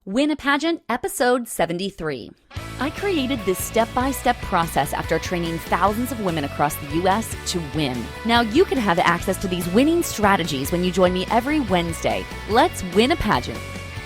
Win a Pageant, episode 73. I created this step-by-step process after training thousands of women across the U.S. to win. Now you can have access to these winning strategies when you join me every Wednesday. Let's win a pageant.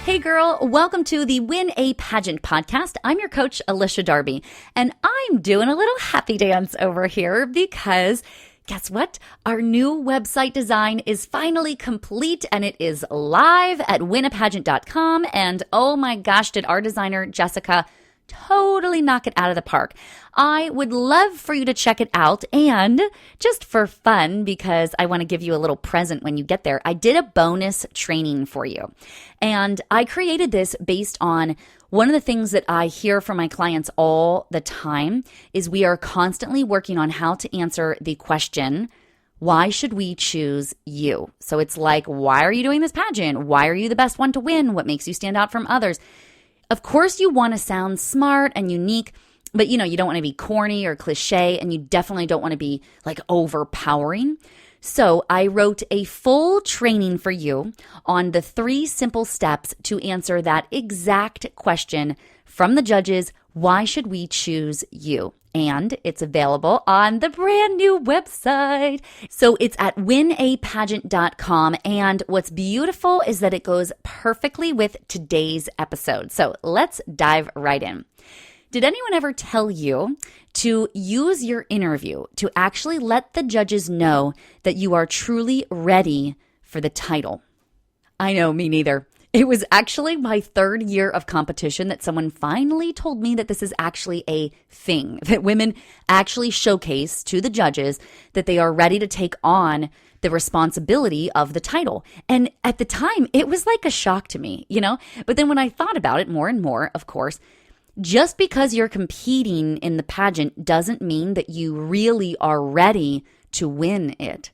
Hey girl, welcome to the Win a Pageant podcast. I'm your coach, Alicia Darby, and I'm doing a little happy dance over here because guess what? Our new website design is finally complete and it is live at winapageant.com. And oh my gosh, did our designer, Jessica, totally knock it out of the park. I would love for you to check it out. And just for fun, because I want to give you a little present when you get there, I did a bonus training for you. And I created this based on one of the things that I hear from my clients all the time is we are constantly working on how to answer the question, why should we choose you? So it's like, why are you doing this pageant? Why are you the best one to win? What makes you stand out from others? Of course, you want to sound smart and unique, but you don't want to be corny or cliche, and you definitely don't want to be like overpowering. So I wrote a full training for you on the 3 simple steps to answer that exact question from the judges, why should we choose you? And it's available on the brand new website. So it's at winapageant.com. And what's beautiful is that it goes perfectly with today's episode. So let's dive right in. Did anyone ever tell you to use your interview to actually let the judges know that you are truly ready for the title? I know, me neither. It was actually my 3rd year of competition that someone finally told me that this is actually a thing, that women actually showcase to the judges that they are ready to take on the responsibility of the title. And at the time, it was like a shock to me, But then when I thought about it more and more, of course, just because you're competing in the pageant doesn't mean that you really are ready to win it.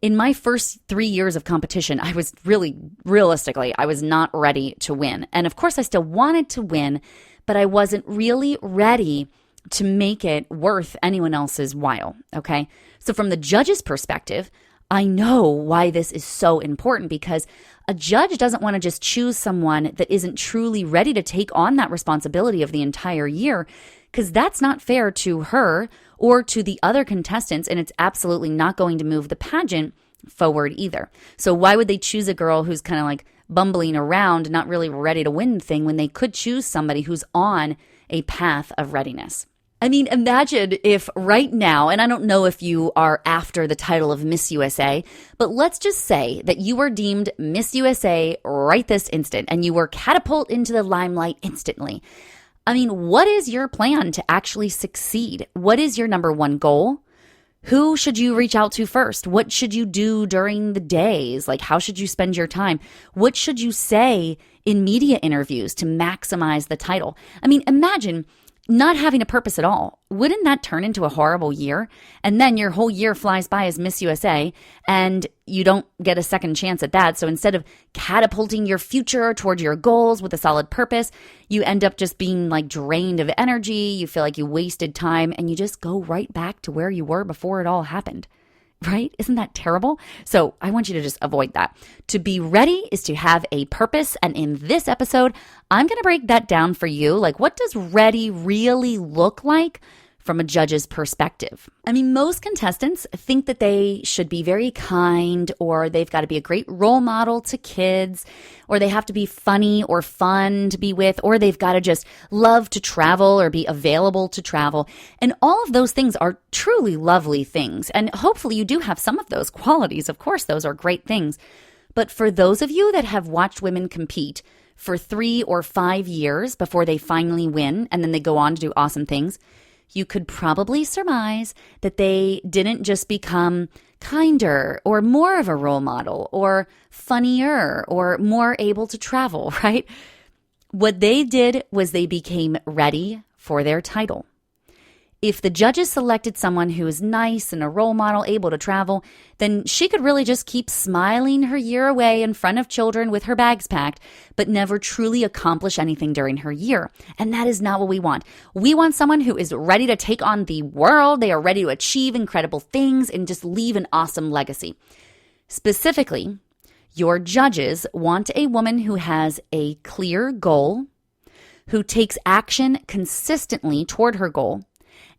In my first 3 years of competition, I was realistically, I was not ready to win. And of course, I still wanted to win, but I wasn't really ready to make it worth anyone else's while, okay? So from the judge's perspective, I know why this is so important because a judge doesn't want to just choose someone that isn't truly ready to take on that responsibility of the entire year, because that's not fair to her or to the other contestants, and it's absolutely not going to move the pageant forward either. So why would they choose a girl who's kind of like bumbling around, not really ready to win the thing, when they could choose somebody who's on a path of readiness? I mean, imagine if right now, and I don't know if you are after the title of Miss USA, but let's just say that you were deemed Miss USA right this instant and you were catapulted into the limelight instantly. I mean, what is your plan to actually succeed? What is your number one goal? Who should you reach out to first? What should you do during the days? Like, how should you spend your time? What should you say in media interviews to maximize the title? I mean, imagine not having a purpose at all. Wouldn't that turn into a horrible year? And then your whole year flies by as Miss USA and you don't get a second chance at that. So instead of catapulting your future toward your goals with a solid purpose, you end up just being like drained of energy. You feel like you wasted time and you just go right back to where you were before it all happened. Right? Isn't that terrible? So I want you to just avoid that. To be ready is to have a purpose. And in this episode, I'm going to break that down for you. Like, what does ready really look like from a judge's perspective? I mean, most contestants think that they should be very kind, or they've got to be a great role model to kids, or they have to be funny or fun to be with, or they've got to just love to travel or be available to travel. And all of those things are truly lovely things. And hopefully you do have some of those qualities. Of course, those are great things. But for those of you that have watched women compete for 3 or 5 years before they finally win, and then they go on to do awesome things, you could probably surmise that they didn't just become kinder or more of a role model or funnier or more able to travel, right? What they did was they became ready for their title. If the judges selected someone who is nice and a role model, able to travel, then she could really just keep smiling her year away in front of children with her bags packed, but never truly accomplish anything during her year. And that is not what we want. We want someone who is ready to take on the world. They are ready to achieve incredible things and just leave an awesome legacy. Specifically, Your judges want a woman who has a clear goal, who takes action consistently toward her goal,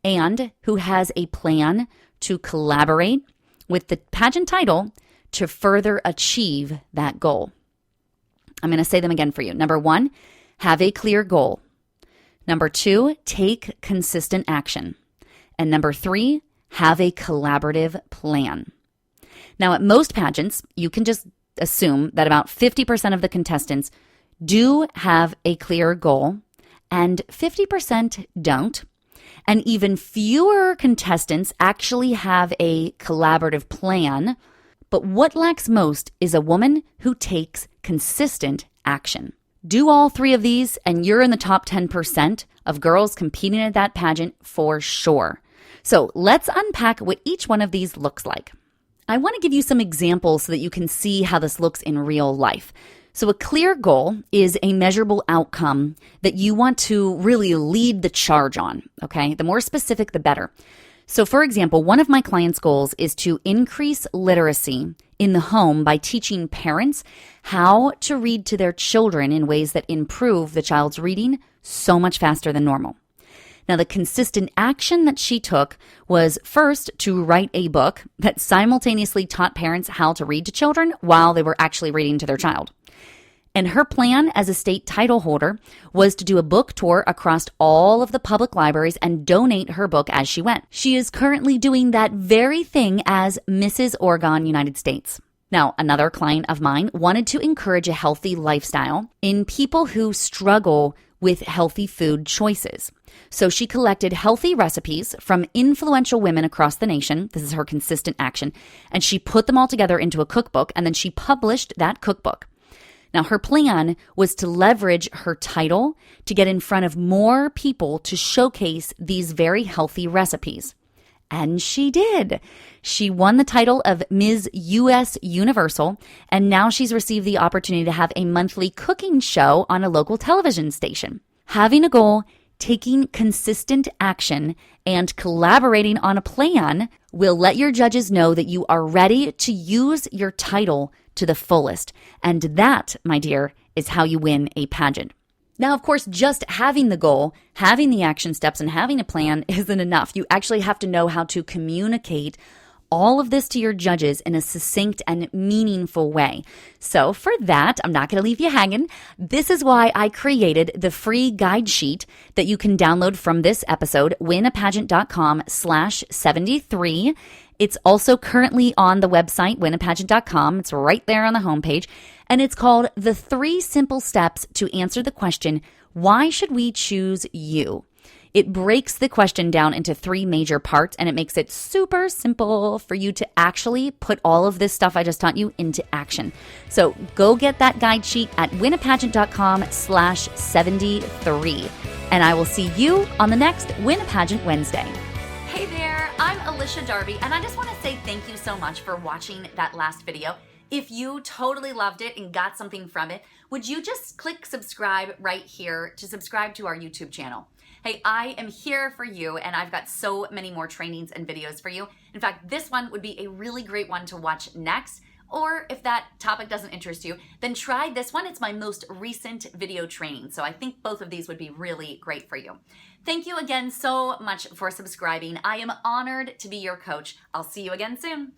and who has a plan to collaborate with the pageant title to further achieve that goal. I'm going to say them again for you. Number 1, have a clear goal. Number 2, take consistent action. And number 3, have a collaborative plan. Now, at most pageants, you can just assume that about 50% of the contestants do have a clear goal and 50% don't. And even fewer contestants actually have a collaborative plan. But what lacks most is a woman who takes consistent action. Do all 3 of these and you're in the top 10% of girls competing at that pageant for sure. So let's unpack what each one of these looks like. I want to give you some examples so that you can see how this looks in real life. So a clear goal is a measurable outcome that you want to really lead the charge on, okay? The more specific, the better. So for example, one of my clients' goals is to increase literacy in the home by teaching parents how to read to their children in ways that improve the child's reading so much faster than normal. Now, the consistent action that she took was first to write a book that simultaneously taught parents how to read to children while they were actually reading to their child. And her plan as a state title holder was to do a book tour across all of the public libraries and donate her book as she went. She is currently doing that very thing as Mrs. Oregon, United States. Now, another client of mine wanted to encourage a healthy lifestyle in people who struggle with healthy food choices. So she collected healthy recipes from influential women across the nation. This is her consistent action. And she put them all together into a cookbook, and then she published that cookbook. Now, her plan was to leverage her title to get in front of more people to showcase these very healthy recipes. And she did. She won the title of Ms. US Universal, and now she's received the opportunity to have a monthly cooking show on a local television station. Having a goal, taking consistent action, and collaborating on a plan will let your judges know that you are ready to use your title to the fullest. And that, my dear, is how you win a pageant. Now, of course, just having the goal, having the action steps, and having a plan isn't enough. You actually have to know how to communicate all of this to your judges in a succinct and meaningful way. So for that, I'm not going to leave you hanging. This is why I created the free guide sheet that you can download from this episode, winapageant.com/73. It's also currently on the website, winapageant.com. It's right there on the homepage. And it's called The 3 Simple Steps to Answer the Question, Why Should We Choose You? It breaks the question down into 3 major parts, and it makes it super simple for you to actually put all of this stuff I just taught you into action. So go get that guide sheet at winapageant.com/73. And I will see you on the next Win a Pageant Wednesday. Hey there, I'm Alicia Darby, and I just want to say thank you so much for watching that last video. If you totally loved it and got something from it, would you just click subscribe right here to subscribe to our YouTube channel? Hey, I am here for you, and I've got so many more trainings and videos for you. In fact, this one would be a really great one to watch next. Or if that topic doesn't interest you, then try this one. It's my most recent video training. So I think both of these would be really great for you. Thank you again so much for subscribing. I am honored to be your coach. I'll see you again soon.